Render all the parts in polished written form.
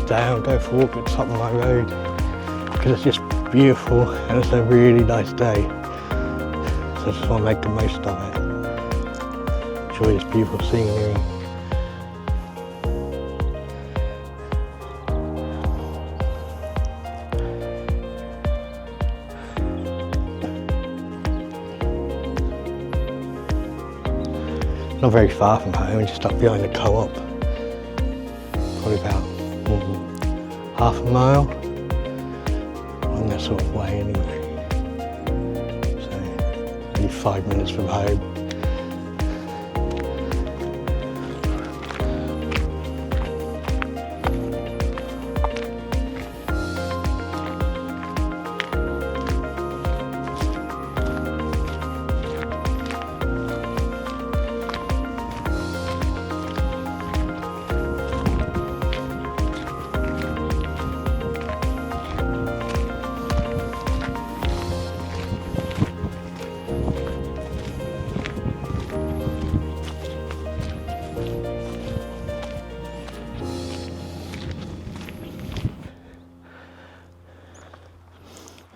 day I'll go for a walk at the top of my road because it's just beautiful and it's a really nice day. So I just want to make the most of it. Enjoy this beautiful scenery. Not very far from home, just up behind the co-op. Probably about half a mile, along that sort of way anyway. So only 5 minutes from home.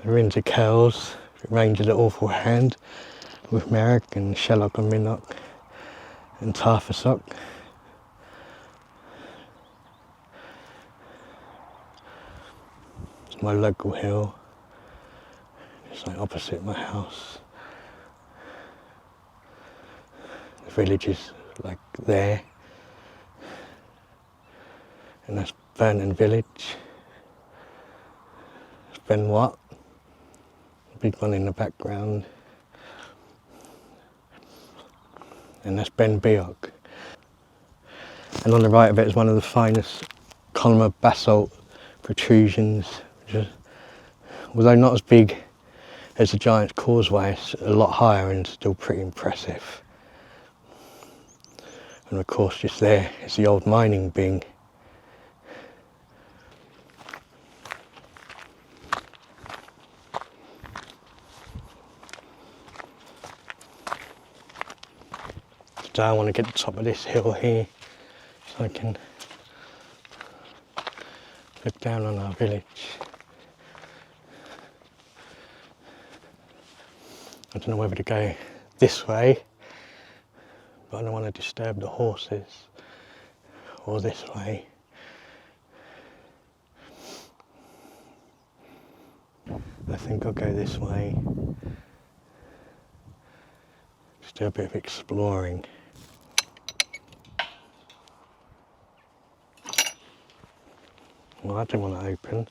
The Windsor Kells, Rangers at Awful Hand with Merrick and Shellock and Minnock and Tafersock. It's my local hill, just like opposite my house. The village is like there, and that's Vernon Village. It's Ben Watt. Big one in the background, and that's Ben Beoch. And on the right of it is one of the finest columnar basalt protrusions, which is, although not as big as the Giant's Causeway, it's a lot higher and still pretty impressive. And of course just there is the old mining Bing. So I want to get to the top of this hill here so I can look down on our village. I don't know whether to go this way, but I don't want to disturb the horses, or this way. I think I'll go this way, just do a bit of exploring. Well, I don't want to open.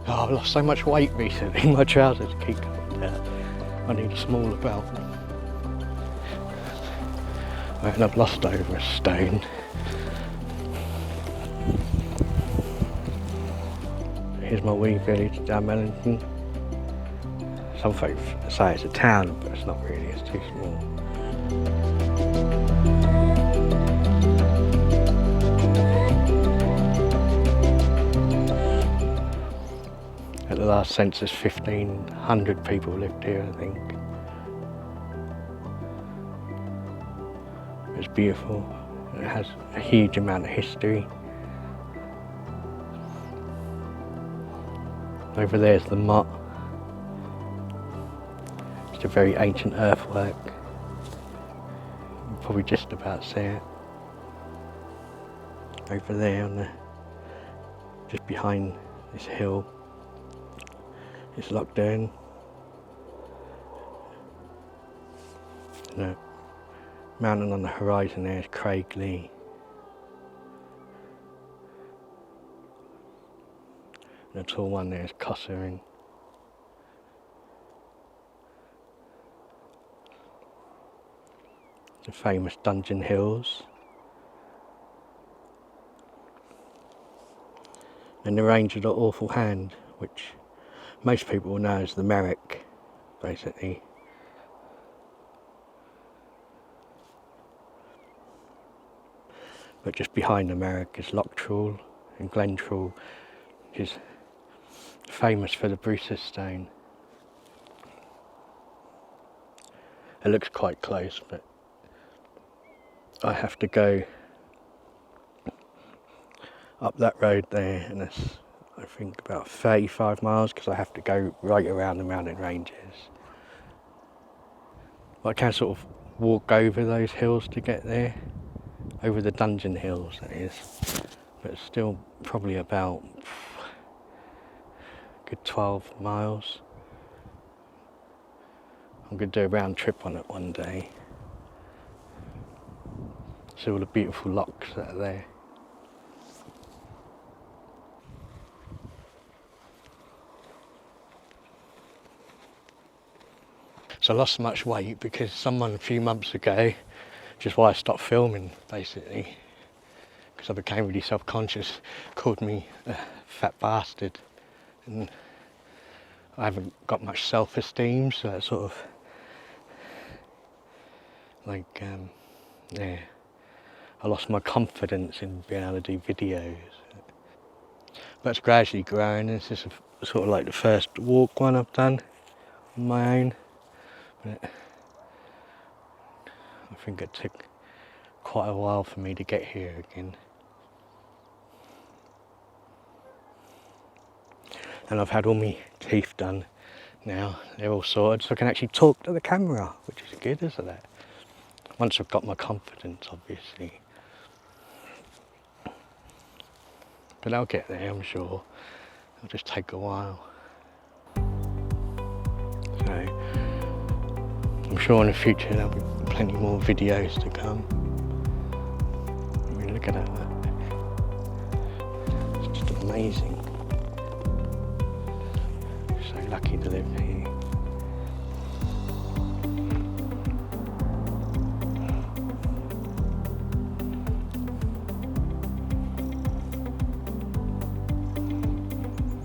I've lost so much weight recently, my trousers keep coming down. I need a smaller belt. And I've lost over a stone. Here's my wee village down Mellington. Some folks say it's a town, but it's not really, it's too small. At the last census, 1,500 people lived here, I think. It's beautiful. It has a huge amount of history. Over there's the Mott. It's a very ancient earthwork. You can probably just about see it. Over there, just behind this hill, It's Loch Doon. The mountain on the horizon there is Craiglee. The tall one there is Cossering. The famous Dungeon Hills. And the range of the Awful Hand, which most people will know as the Merrick, basically. But just behind the Merrick is Loch Trool and Glen Trool, which is famous for the Bruce's Stone. It looks quite close, but I have to go up that road there, and it's, I think, about 35 miles because I have to go right around the mountain ranges. But I can sort of walk over those hills to get there, over the Dungeon Hills that is, but it's still probably about a good 12 miles. I'm going to do a round trip on it one day. See all the beautiful lochs that are there. So I lost so much weight because someone a few months ago, which is why I stopped filming basically, because I became really self-conscious, called me a fat bastard, and I haven't got much self-esteem, so it's sort of like, yeah, I lost my confidence in being able to do videos. But it's gradually growing. This is sort of like the first walk one I've done on my own. But I think it took quite a while for me to get here again. And I've had all my teeth done now. They're all sorted, so I can actually talk to the camera, which is good, isn't it? Once I've got my confidence, obviously. But I'll get there, I'm sure. It'll just take a while. So, I'm sure in the future there'll be plenty more videos to come. I mean, look at that. It's just amazing. So lucky to live here.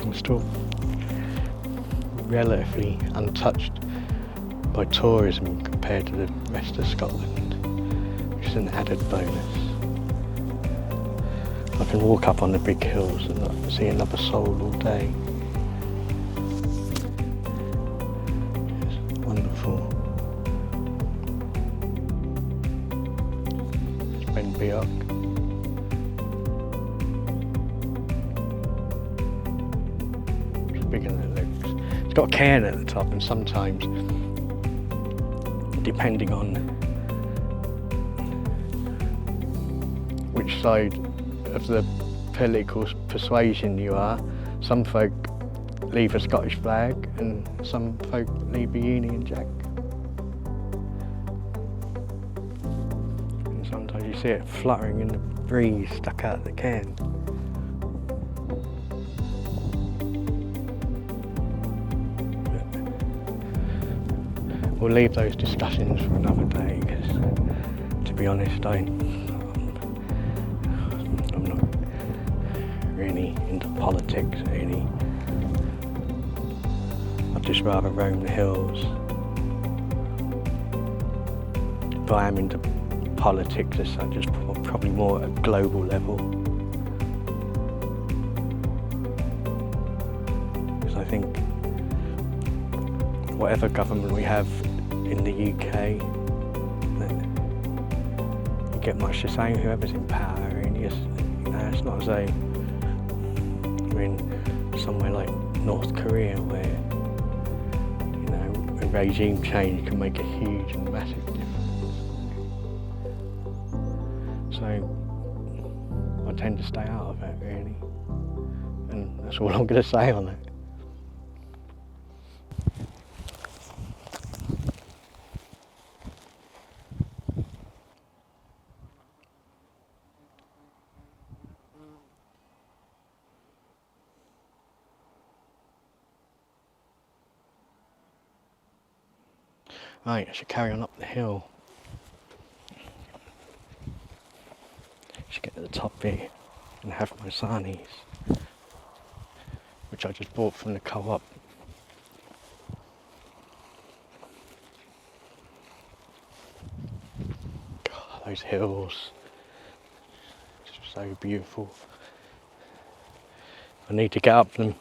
I'm still relatively untouched by tourism compared to the rest of Scotland, which is an added bonus. I can walk up on the big hills and not see another soul all day. It's wonderful. It's Ben Beoch. It's bigger than it looks. It's got a cairn at the top, and sometimes, depending on which side of the political persuasion you are, some folk leave a Scottish flag and some folk leave a Union Jack. And sometimes you see it fluttering in the breeze stuck out the cairn. We'll leave those discussions for another day, because to be honest, I'm not really into politics, really. I'd just rather roam the hills. But I am into politics as such, just probably more at a global level. Because I think whatever government we have in the UK, you get much the same whoever's in power, and yes, it's not as though we're in somewhere like North Korea where, you know, a regime change can make a huge and massive difference. So I tend to stay out of it, really, and that's all I'm going to say on it. Right, I should carry on up the hill. Should get to the top here and have my sarnies, which I just bought from the co-op. God, those hills, just so beautiful. I need to get up them.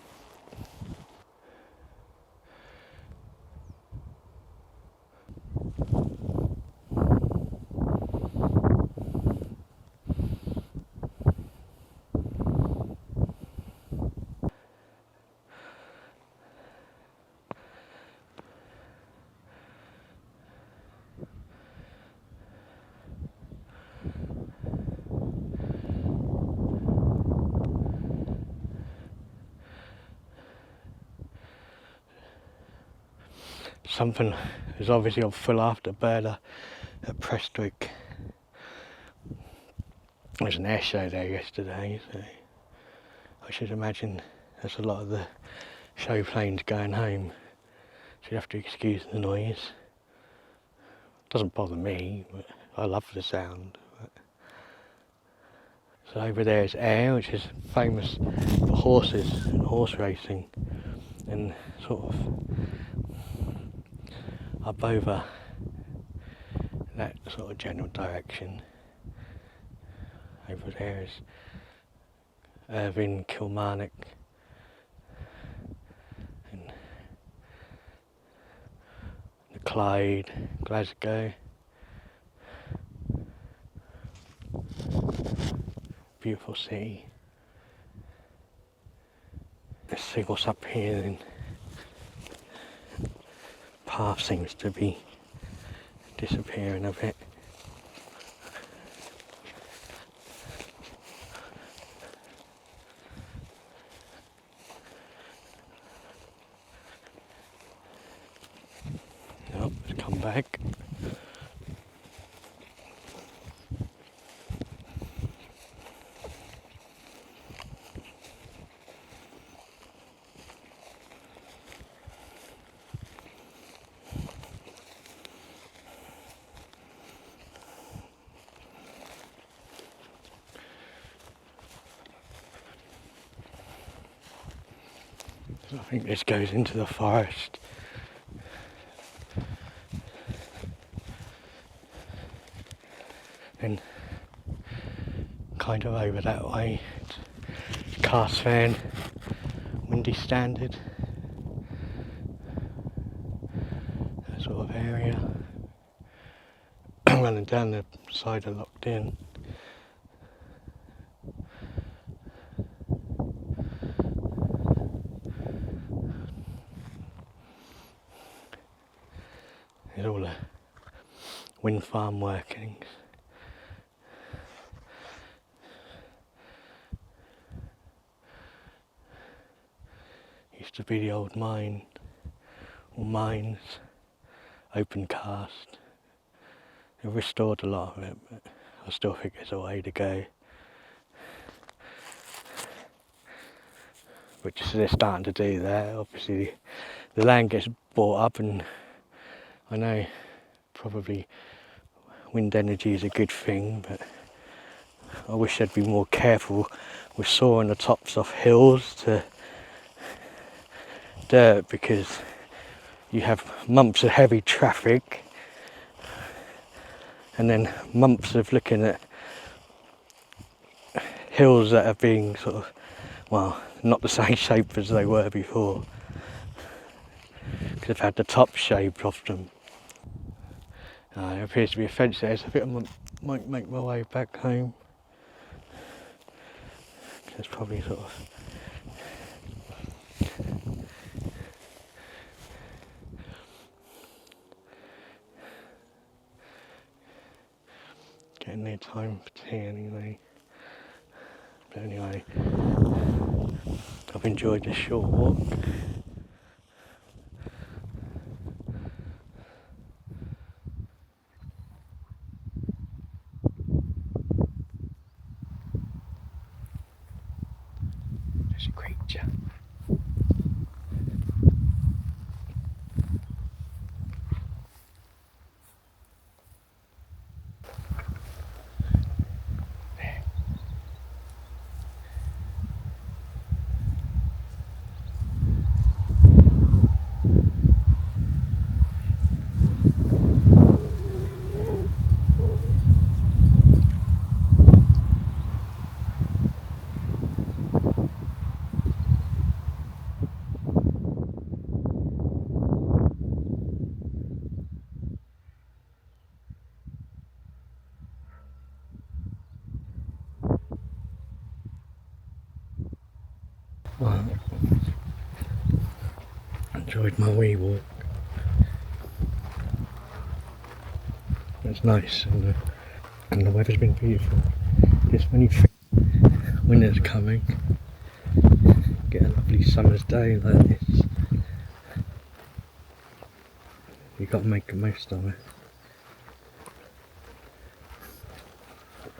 Something is obviously on full afterburner at Prestwick. There was an air show there yesterday, so I should imagine there's a lot of the show planes going home, so you have to excuse the noise. Doesn't bother me, but I love the sound. So over there is Ayr, which is famous for horses and horse racing, and sort of up over that sort of general direction. Over there is Irvine, Kilmarnock, and the Clyde, Glasgow. Beautiful city. Let's see what's up here then. Path seems to be disappearing a bit. Oh, let's come back. I think this goes into the forest. And kind of over that way, Cast Fan, Windy Standard, that sort of area. Running down the side of Locked In. There's all the wind farm workings. Used to be the old mine, or mines, open cast. They've restored a lot of it, but I still think there's a way to go. Which they're starting to do there. Obviously the land gets bought up, and I know probably wind energy is a good thing, but I wish they'd be more careful with sawing the tops off hills to dirt, because you have months of heavy traffic and then months of looking at hills that are being sort of, well, not the same shape as they were before, because they've had the top shaved off them. There appears to be a fence there, so I think I might make my way back home. There's probably sort of getting near time for tea anyway. But anyway, I've enjoyed this short walk. There's a creature. Well, enjoyed my wee walk. It's nice, and the weather's been beautiful. Just when you think winter's coming, get a lovely summer's day like this, you got to make the most of it.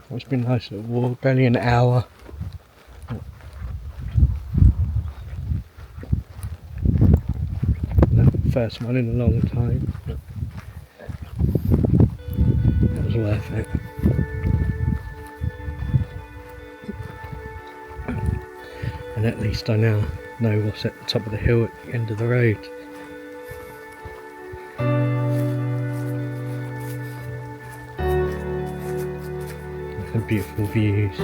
It's been a nice little walk, only an hour. The first one in a long time. That was worth it. And at least I now know what's at the top of the hill at the end of the road. Some beautiful views.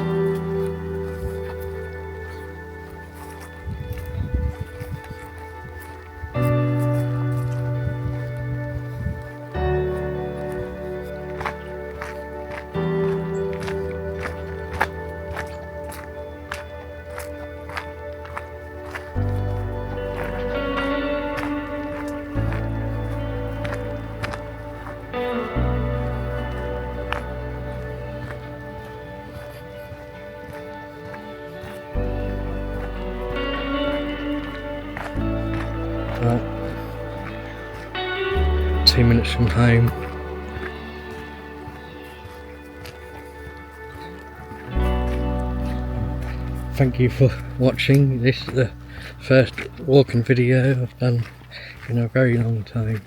Right. 2 minutes from home. Thank you for watching. This is the first walking video I've done in a very long time.